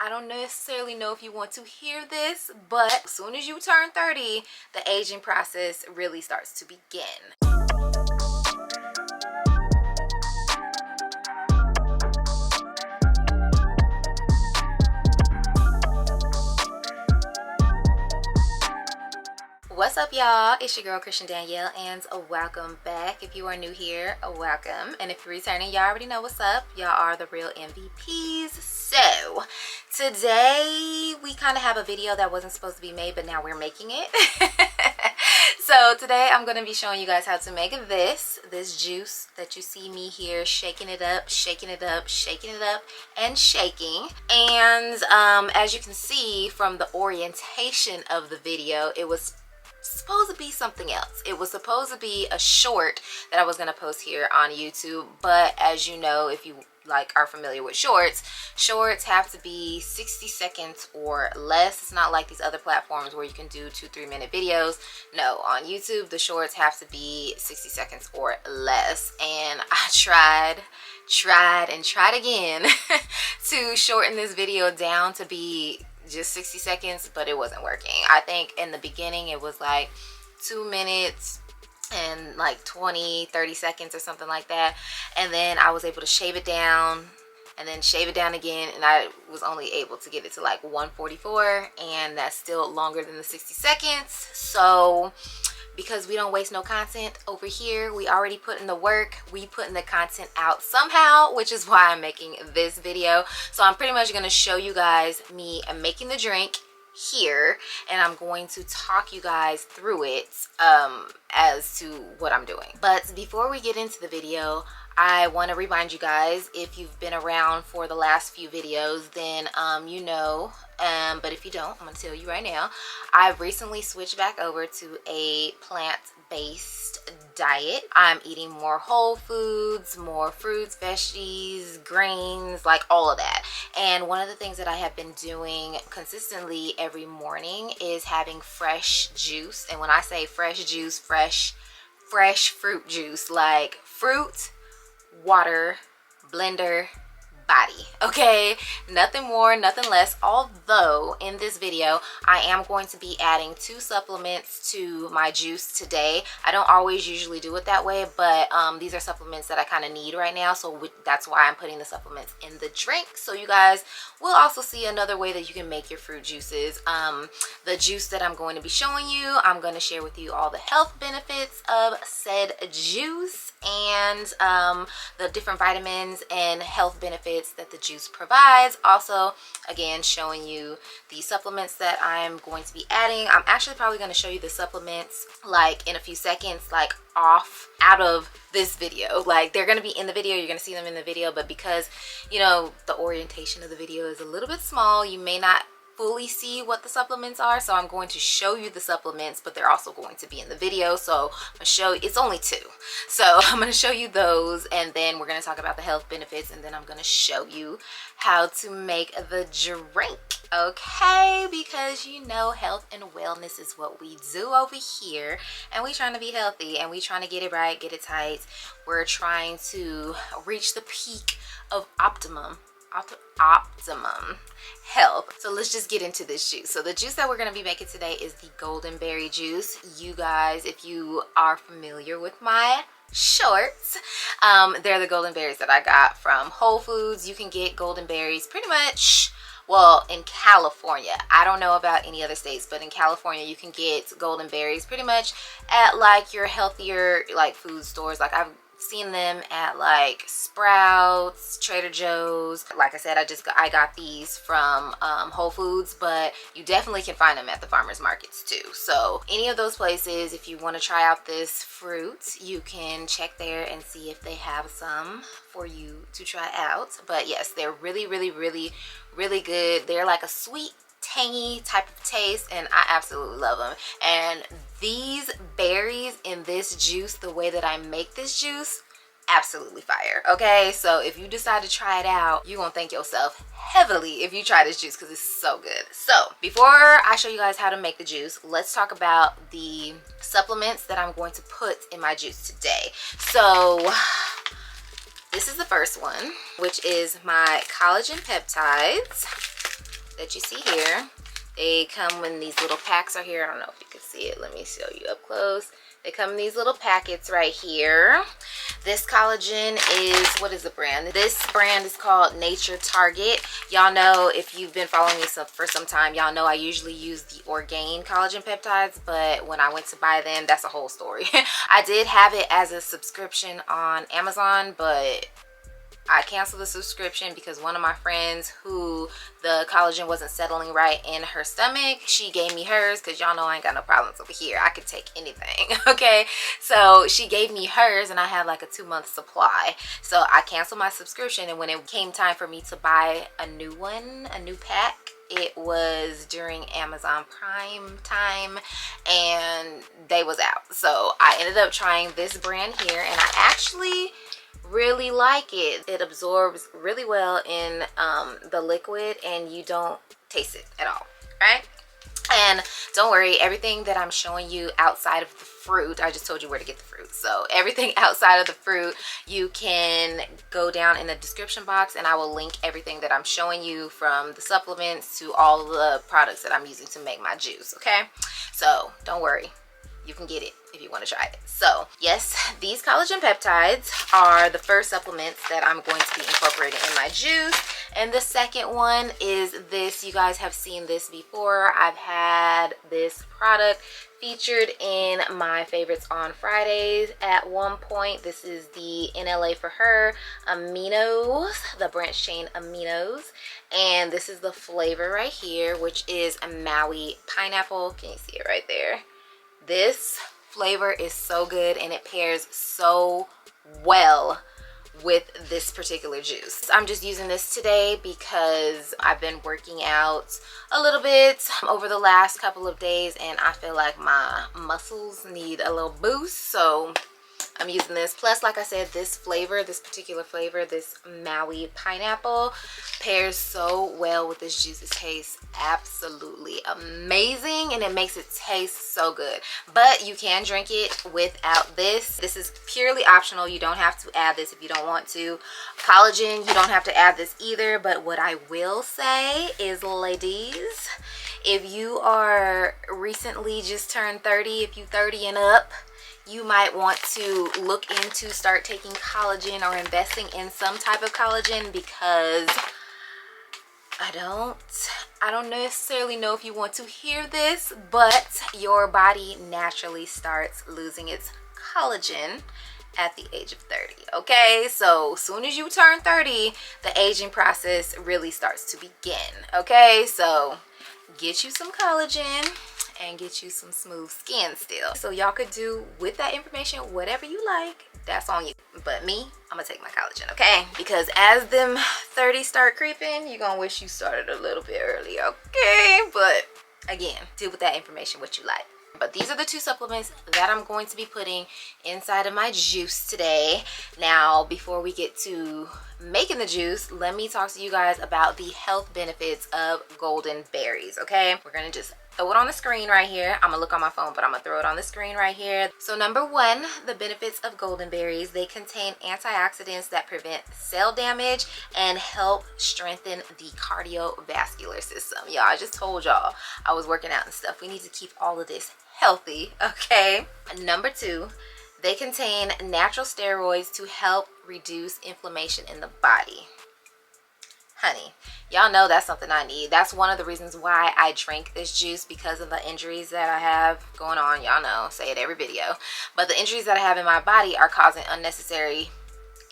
I don't necessarily know if you want to hear this, but as soon as you turn 30, the aging process really starts to begin. What's up, y'all? It's your girl Christian Danielle, and welcome back. If you are new here, welcome, and if you're returning, y'all already know what's up. Y'all are the real MVPs. So today we kind of have a video that wasn't supposed to be made, but now we're making it. So today I'm going to be showing you guys how to make this juice that you see me here shaking it up, shaking it up, shaking it up, and shaking. And as you can see from the orientation of the video, it was supposed to be something else. It was supposed to be a short that I was going to post here on YouTube, but as you know, if you are familiar with shorts have to be 60 seconds or less. It's not like these other platforms where you can do 2-3 minute videos. No, on YouTube the shorts have to be 60 seconds or less, and I tried again to shorten this video down to be just 60 seconds, but it wasn't working. I think in the beginning it was like 2 minutes and like 20-30 seconds or something like that, and then I was able to shave it down and then shave it down again, and I was only able to get it to like 144, and that's still longer than the 60 seconds. So because we don't waste no content over here, we already put in the work, we putting the content out somehow, which is why I'm making this video. So I'm pretty much going to show you guys me making the drink here, and I'm going to talk you guys through it as to what I'm doing. But before we get into the video, I want to remind you guys, if you've been around for the last few videos, then you know, but if you don't, I'm going to tell you right now, I've recently switched back over to a plant-based diet. I'm eating more whole foods, more fruits, veggies, grains, like all of that. And one of the things that I have been doing consistently every morning is having fresh juice. And when I say fresh juice, fresh fruit juice, like fruit, water, blender, body. Okay, nothing more, nothing less. Although in this video I am going to be adding 2 supplements to my juice today. I don't always usually do it that way, but these are supplements that I kind of need right now, so that's why I'm putting the supplements in the drink. So you guys will also see another way that you can make your fruit juices. The juice that I'm going to be showing you, I'm going to share with you all the health benefits of said juice and the different vitamins and health benefits that the juice provides. Also, again, showing you the supplements that I'm going to be adding. I'm actually probably going to show you the supplements like in a few seconds, like out of this video. Like they're going to be in the video, you're going to see them in the video, but because, you know, the orientation of the video is a little bit small, you may not fully see what the supplements are. So I'm going to show you the supplements, but they're also going to be in the video. So I'm gonna show you, it's only 2, so I'm going to show you those, and then we're going to talk about the health benefits, and then I'm going to show you how to make the drink. Okay, because you know, health and wellness is what we do over here, and we trying to be healthy, and we trying to get it right, get it tight. We're trying to reach the peak of optimum health. So let's just get into this juice. So the juice that we're going to be making today is the golden berry juice. You guys, if you are familiar with my shorts, they're the golden berries that I got from Whole Foods. You can get golden berries pretty much, well, in California. I don't know about any other states, but in California you can get golden berries pretty much at like your healthier like food stores. Like I've seen them at like Sprouts, Trader Joe's. Like I said, I got these from Whole Foods, but you definitely can find them at the farmers markets too. So any of those places, if you want to try out this fruit, you can check there and see if they have some for you to try out. But yes, they're really good. They're like a sweet, tangy type of taste, and I absolutely love them. And these berries in this juice, the way that I make this juice, absolutely fire. Okay, so if you decide to try it out, you're gonna thank yourself heavily if you try this juice, because it's so good. So before I show you guys how to make the juice, let's talk about the supplements that I'm going to put in my juice today. So this is the first one, which is my collagen peptides. that you see here. They come in these little packs right here. I don't know if you can see it. Let me show you up close. They come in these little packets right here. This collagen is, what is the brand? This brand is called Nature Target. Y'all know, if you've been following me for some time, y'all know I usually use the Orgain collagen peptides, but when I went to buy them, that's a whole story. I did have it as a subscription on Amazon, but I canceled the subscription because one of my friends who the collagen wasn't settling right in her stomach, she gave me hers because y'all know I ain't got no problems over here. I could take anything, okay? So she gave me hers and I had like a 2-month supply. So I canceled my subscription, and when it came time for me to buy a new one, a new pack, it was during Amazon Prime time and they was out. So I ended up trying this brand here, and I actually really like it. It absorbs really well in the liquid and you don't taste it at all, right? And don't worry, everything that I'm showing you outside of the fruit, I just told you where to get the fruit, so everything outside of the fruit you can go down in the description box and I will link everything that I'm showing you, from the supplements to all the products that I'm using to make my juice, okay? So don't worry, you can get it if you want to try it. So yes, these collagen peptides are the first supplements that I'm going to be incorporating in my juice. And the second one is this. You guys have seen this before. I've had this product featured in my favorites on Fridays at one point. This is the NLA for Her aminos, the branch chain aminos, and this is the flavor right here, which is a Maui pineapple. Can you see it right there? This flavor is so good and it pairs so well with this particular juice. I'm just using this today because I've been working out a little bit over the last couple of days and I feel like my muscles need a little boost, so I'm using this. Plus, like I said, this flavor, this particular flavor, this Maui pineapple, pairs so well with this juice. It tastes absolutely amazing and it makes it taste so good. But you can drink it without this. This is purely optional. You don't have to add this if you don't want to. Collagen, you don't have to add this either. But what I will say is, ladies, if you are recently just turned 30, if you 30 and up, you might want to look into start taking collagen or investing in some type of collagen, because I don't necessarily know if you want to hear this, but your body naturally starts losing its collagen at the age of 30, okay? So as soon as you turn 30, the aging process really starts to begin, okay? So get you some collagen and get you some smooth skin still. So y'all could do with that information whatever you like. That's on you. But me, I'm gonna take my collagen, okay? Because as them 30s start creeping, you're gonna wish you started a little bit earlier, okay? But again, do with that information what you like. But these are the two supplements that I'm going to be putting inside of my juice today. Now, before we get to making the juice, let me talk to you guys about the health benefits of golden berries, okay? We're gonna just throw it on the screen right here. I'm gonna look on my phone, but I'm gonna throw it on the screen right here. So number one, the benefits of golden berries. They contain antioxidants that prevent cell damage and help strengthen the cardiovascular system. Y'all, I just told y'all I was working out and stuff. We need to keep all of this healthy, okay? Number two, they contain natural steroids to help reduce inflammation in the body. Honey, y'all know that's something I need. That's one of the reasons why I drink this juice, because of the injuries that I have going on. Y'all know, say it every video. But the injuries that I have in my body are causing unnecessary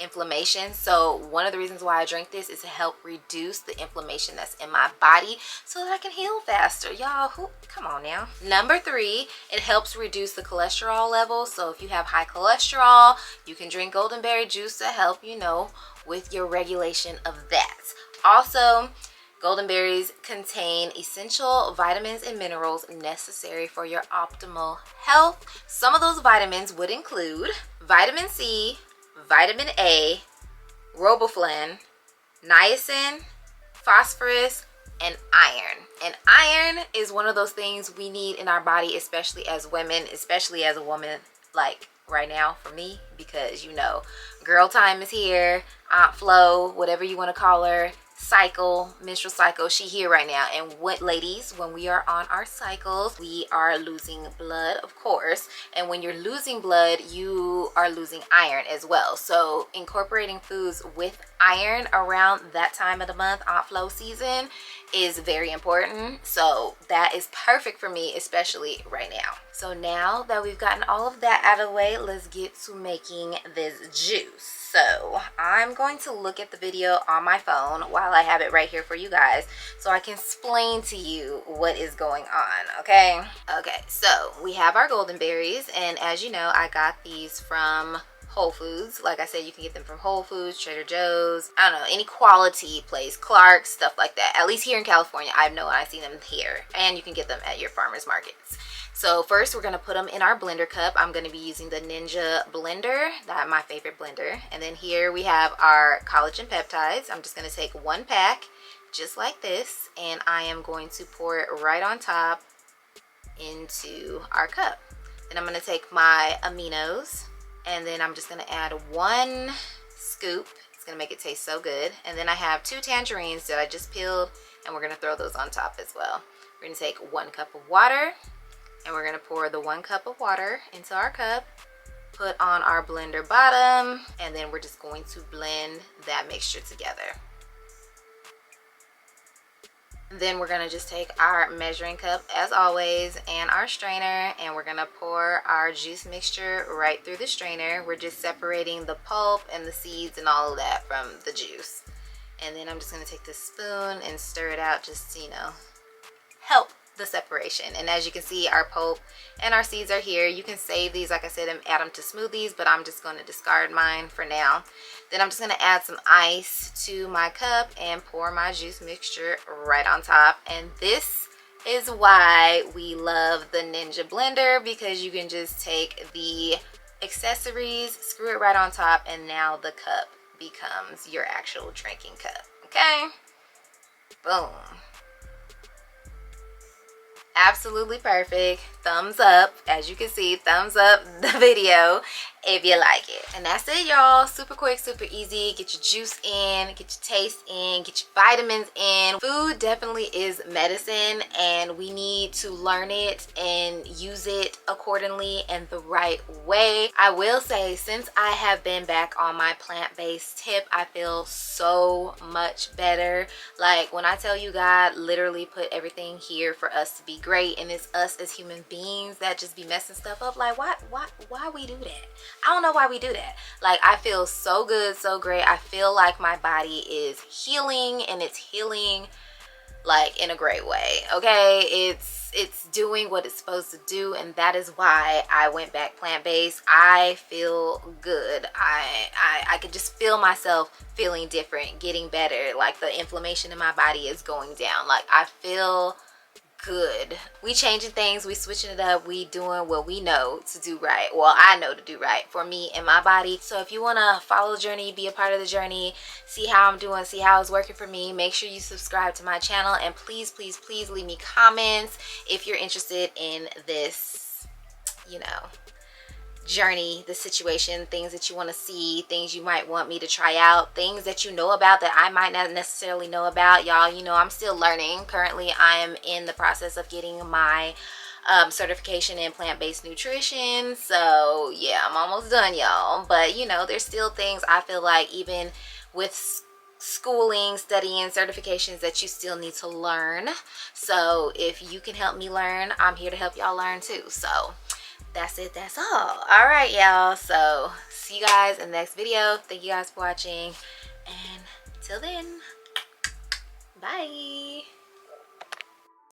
inflammation. So one of the reasons why I drink this is to help reduce the inflammation that's in my body so that I can heal faster. Y'all, come on now. Number three, it helps reduce the cholesterol level. So if you have high cholesterol, you can drink golden berry juice to help, you know, with your regulation of that. Also, golden berries contain essential vitamins and minerals necessary for your optimal health. Some of those vitamins would include vitamin C, vitamin A, riboflavin, niacin, phosphorus, and iron. And iron is one of those things we need in our body, especially as women, especially as a woman, like right now for me, because you know, girl time is here. Aunt Flo, whatever you want to call her, cycle, menstrual cycle. She here right now. And what, ladies, when we are on our cycles, we are losing blood, of course. And when you're losing blood, you are losing iron as well. So incorporating foods with iron around that time of the month, aunt flow season, is very important. So that is perfect for me, especially right now. So now that we've gotten all of that out of the way, let's get to making this juice. So I'm going to look at the video on my phone while I have it right here for you guys, so I can explain to you what is going on. Okay, so we have our golden berries, and as you know, I got these from Whole Foods. Like I said, you can get them from Whole Foods, Trader Joe's, I don't know, any quality place, Clark's, stuff like that. At least here in California, I know I see them here, and you can get them at your farmers markets. So first we're going to put them in our blender cup. I'm going to be using the Ninja blender, that's my favorite blender. And then here we have our collagen peptides. I'm just going to take 1 pack just like this, and I am going to pour it right on top into our cup. Then I'm going to take my aminos, and then I'm just going to add 1 scoop. It's going to make it taste so good. And then I have 2 tangerines that I just peeled, and we're going to throw those on top as well. We're going to take 1 cup of water, and we're going to pour the 1 cup of water into our cup, put on our blender bottom, and then we're just going to blend that mixture together. Then we're going to just take our measuring cup, as always, and our strainer, and we're going to pour our juice mixture right through the strainer. We're just separating the pulp and the seeds and all of that from the juice. And then I'm just going to take this spoon and stir it out, just to, you know, help the separation. And as you can see, our pulp and our seeds are here. You can save these, like I said, and add them to smoothies, but I'm just going to discard mine for now. Then I'm just going to add some ice to my cup and pour my juice mixture right on top. And this is why we love the Ninja blender, because you can just take the accessories, screw it right on top, and now the cup becomes your actual drinking cup. Okay, boom. Absolutely perfect. Thumbs up. As you can see, thumbs up the video if you like it. And that's it, y'all. Super quick, super easy. Get your juice in, get your taste in, get your vitamins in. Food definitely is medicine, and we need to learn it and use it accordingly and the right way. I will say, since I have been back on my plant-based tip, I feel so much better. Like, when I tell you God literally put everything here for us to be great, and it's us as human beings that just be messing stuff up. Like, why we do that? I don't know why we do that. Like, I feel so good, so great. I feel like my body is healing, and it's healing like in a great way. Okay, it's doing what it's supposed to do, and that is why I went back plant-based. I feel good. I could just feel myself feeling different, getting better. Like, the inflammation in my body is going down. Like, I feel good. We changing things, we switching it up, we doing what we know to do right. Well, I know to do right for me and my body. So if you want to follow the journey, be a part of the journey, see how I'm doing, see how it's working for me, make sure you subscribe to my channel, and please leave me comments if you're interested in this, you know, journey, the situation, things that you want to see, things you might want me to try out, things that you know about that I might not necessarily know about. Y'all, you know, I'm still learning. Currently, I am in the process of getting my certification in plant-based nutrition. So yeah, I'm almost done, y'all. But you know, there's still things I feel like, even with schooling, studying, certifications, that you still need to learn. So if you can help me learn, I'm here to help y'all learn too. So that's it, that's all. All right, y'all, so see you guys in the next video. Thank you guys for watching, and till then, bye.